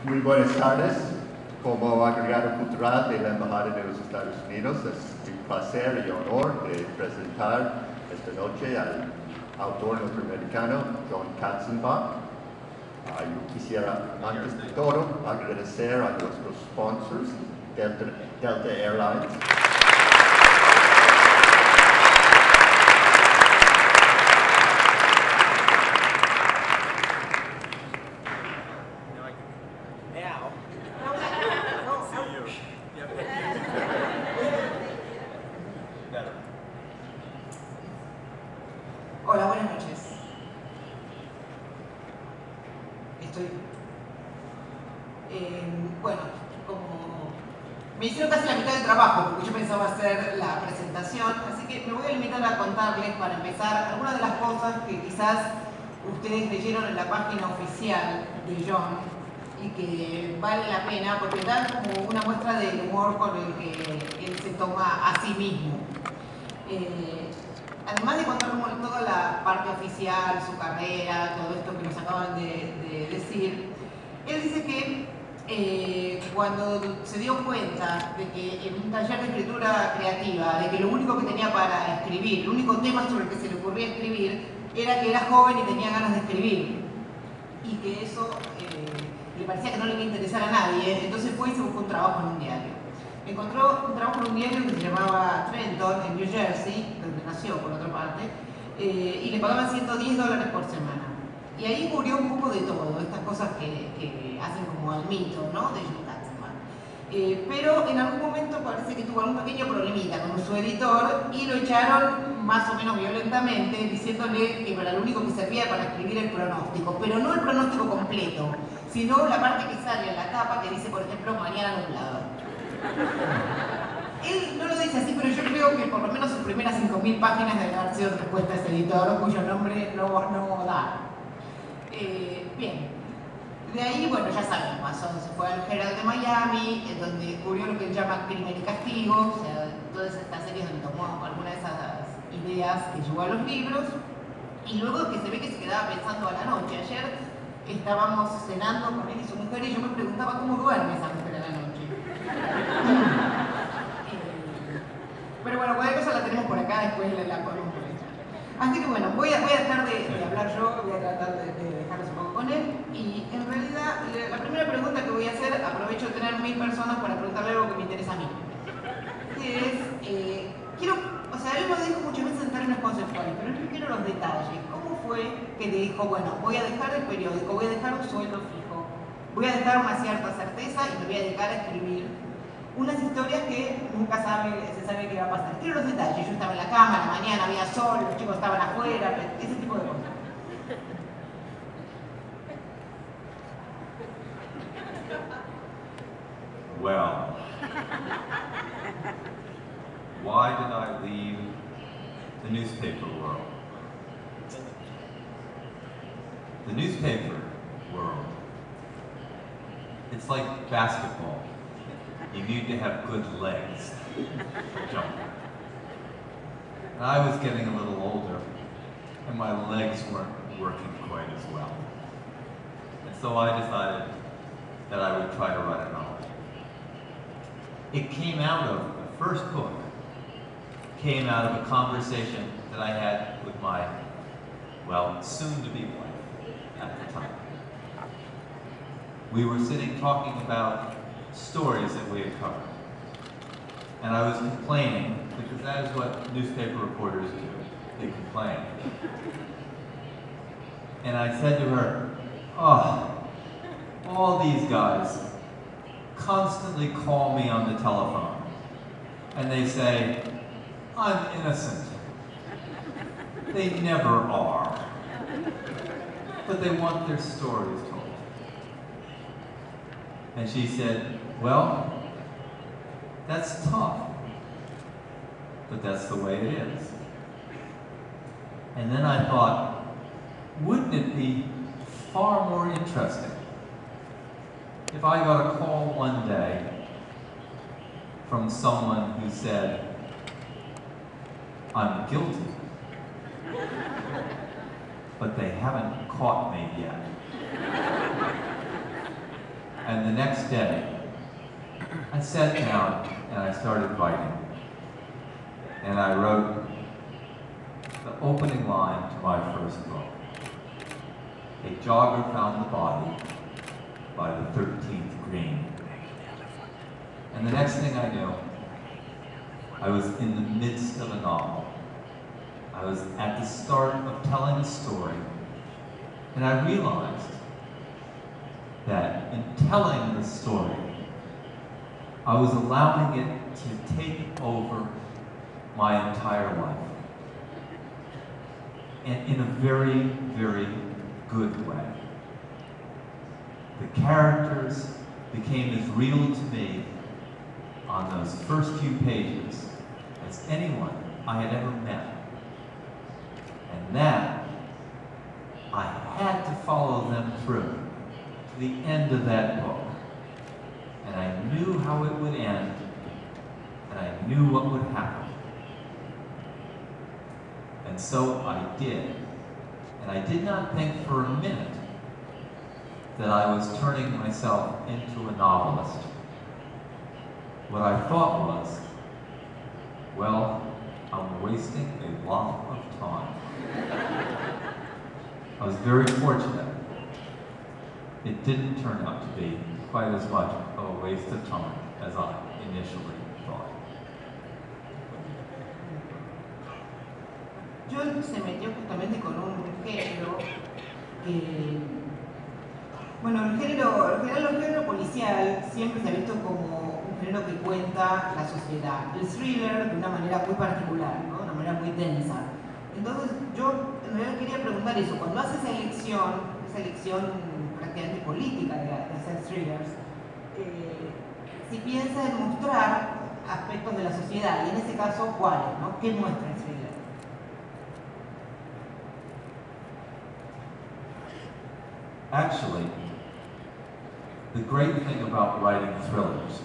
Muy buenas tardes. Como agregado cultural de la Embajada de los Estados Unidos, es mi placer y honor de presentar esta noche al autor norteamericano John Katzenbach. Yo quisiera, antes de todo, agradecer a nuestros sponsors, Delta Airlines. Hola, buenas noches. Bueno, como me hicieron casi la mitad del trabajo, porque yo pensaba hacer la presentación, así que me voy a limitar a contarles, para empezar, algunas de las cosas que quizás ustedes leyeron en la página oficial de John y que vale la pena porque dan como una muestra del humor con el que él se toma a sí mismo. Además de contar como toda la parte oficial, su carrera, todo esto que nos acaban de decir, él dice que cuando se dio cuenta de que en un taller de escritura creativa, de que lo único que tenía para escribir, el único tema sobre el que se le ocurría escribir, era que era joven y tenía ganas de escribir, y que eso le parecía que no le iba a interesar a nadie, entonces fue y se buscó un trabajo en un diario. Encontró un trabajo en un diario que se llamaba Trenton, en New Jersey, donde nació por otra parte, y le pagaban $110 por semana. Y ahí cubrió un poco de todo, estas cosas que hacen como al mito, ¿no?, de John Katzenbach. Pero en algún momento parece que tuvo algún pequeño problemita con su editor y lo echaron más o menos violentamente, diciéndole que para lo único que servía para escribir el pronóstico, pero no el pronóstico completo, sino la parte que sale en la tapa que dice, por ejemplo, mañana nublado. Él no lo dice así, pero yo creo que por lo menos sus primeras 5.000 páginas deben haber sido respuesta a ese editor, cuyo nombre no da. Bien, de ahí, bueno, ya saben, se fue al Herald de Miami, donde cubrió lo que él llama Crimen y Castigo, o sea, todas estas series donde tomó algunas de esas ideas que llevó a los libros, y luego que se ve que se quedaba pensando a la noche. Ayer estábamos cenando con él y su mujer, y yo me preguntaba cómo duerme esa mujer a la noche. Pero bueno, cualquier cosa la tenemos por acá, después la podemos aprovechar. Así que bueno, voy a dejar de hablar yo, voy a tratar de dejarlos un poco con él. Y en realidad, la primera pregunta que voy a hacer, aprovecho de tener 1000 personas para preguntarle algo que me interesa a mí. Que es, o sea, él lo dijo muchas veces en términos conceptuales, pero yo quiero los detalles. ¿Cómo fue que te dijo, bueno, voy a dejar el periódico, voy a dejar un sueldo fijo, voy a dejar una cierta certeza y me voy a dedicar a escribir unas historias que nunca se sabe qué va a pasar? Quiero los detalles. Yo estaba en la cama, a la mañana había sol, los chicos estaban afuera, ese tipo de cosas. Well, why did I leave the newspaper world? The newspaper world, it's like basketball. You need to have good legs to jump. And I was getting a little older, and my legs weren't working quite as well. And so I decided that I would try to write a novel. It came out of, the first book came out of a conversation that I had with my, well, soon-to-be wife at the time. We were sitting talking about stories that we had covered. And I was complaining, because that is what newspaper reporters do. They complain. And I said to her, oh, all these guys constantly call me on the telephone. And they say, I'm innocent. They never are. But they want their stories told. And she said, well, that's tough, but that's the way it is. And then I thought, wouldn't it be far more interesting if I got a call one day from someone who said, I'm guilty, but they haven't caught me yet. And the next day, I sat down and I started writing. And I wrote the opening line to my first book. A jogger found the body by the 13th green. And the next thing I knew, I was in the midst of a novel. I was at the start of telling a story, and I realized that in telling the story, I was allowing it to take over my entire life. And in a very, very good way. The characters became as real to me on those first few pages as anyone I had ever met. And that, I had to follow them through to the end of that book. And I knew how it would end, and I knew what would happen. And so I did. And I did not think for a minute that I was turning myself into a novelist. What I thought was, well, I'm wasting a lot of time. I was very fortunate. It didn't turn out to be quite as much of a waste of time as I initially thought. John se metió justamente con un género que, bueno, el género policial siempre se ha visto como un género que cuenta la sociedad, el thriller de una manera muy particular, ¿no? De una manera muy densa. Entonces yo en realidad quería preguntar eso, cuando hace esa elección prácticamente política de hacer thrillers, si piensa en mostrar aspectos de la sociedad, y en ese caso, ¿cuáles? ¿No? ¿Qué muestra el thriller? Actually, the great thing about writing thrillers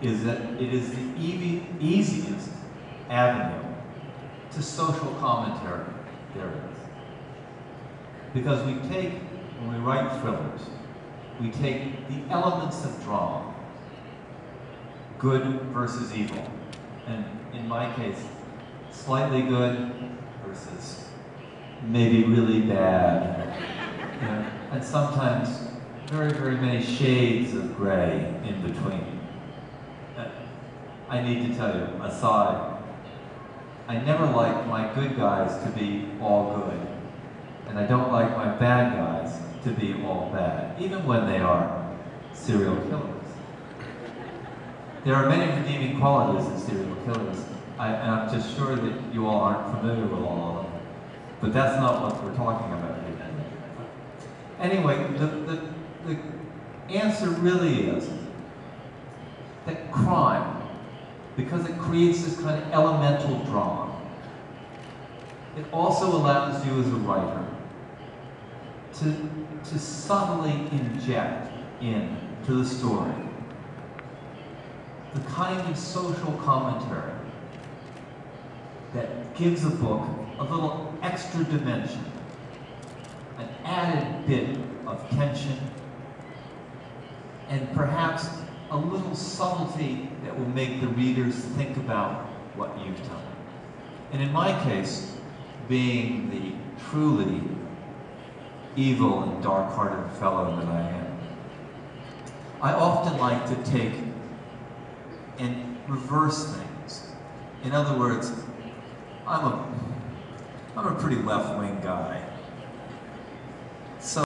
is that it is the easiest avenue to social commentary there is. Because when we write thrillers, we take the elements of drama, good versus evil, and in my case, slightly good versus maybe really bad. You know, and sometimes very, very many shades of gray in between. I need to tell you, aside, I never like my good guys to be all good, and I don't like my bad guys to be all bad, even when they are serial killers. There are many redeeming qualities in serial killers, and I'm just sure that you all aren't familiar with all of them, but that's not what we're talking about here. Anyway, the answer really is that crime, because it creates this kind of elemental drama, it also allows you as a writer to subtly inject into the story the kind of social commentary that gives a book a little extra dimension, an added bit of tension, and perhaps a little subtlety that will make the readers think about what you've done. And in my case, being the truly evil and dark-hearted fellow that I am, I often like to take and reverse things. In other words, I'm a pretty left-wing guy.